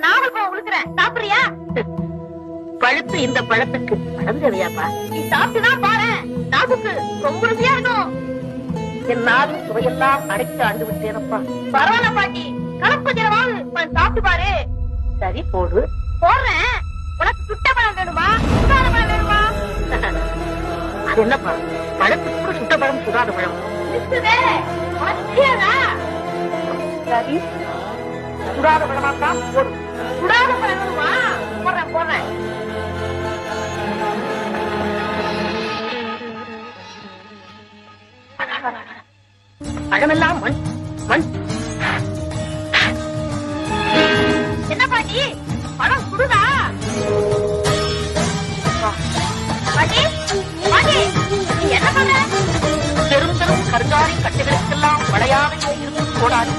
நாவல் பழம் உழுக்குறேன், சாப்பிடுறியா? பழுத்து இந்த பழத்துக்கு பழம் தேவையாப்பா? நீ சாப்பிட்டுதான் பாரு, நாக்குக்கு ரொம்ப ருசியா இருக்கும். என் நாவின் சுவையெல்லாம் அடைத்து ஆண்டு விட்டேனப்பா. பரவாயில்ல பாட்டி, கலப்பு ஜலமாவது கொஞ்சம் சாப்பிட்டு பாரு. சரி போடு. போடுறேன். உனக்கு சுட்ட பழம் வேணுமா, சுடாத பழம் வேணுமா? அது என்னப்பா, பழத்துக்கு கூட சுட்ட பழம் சுடாத பழம்? இருக்குதே, உனக்கு தெரியாதா? சரி, சுடாத பழமாத்தான் போடு. சுடாத பழம் வேணுமா? போடுறேன் போடுறேன். பழமெல்லாம் மண் மண். என்ன பாட்டி, பழம் சுடுதா? பாட்டி பாட்டி, நீ என்ன பண்ற? பெருந்தரும் கருங்காரி கட்டுகளுக்கெல்லாம் வளையாக இருக்கும் கோடாரி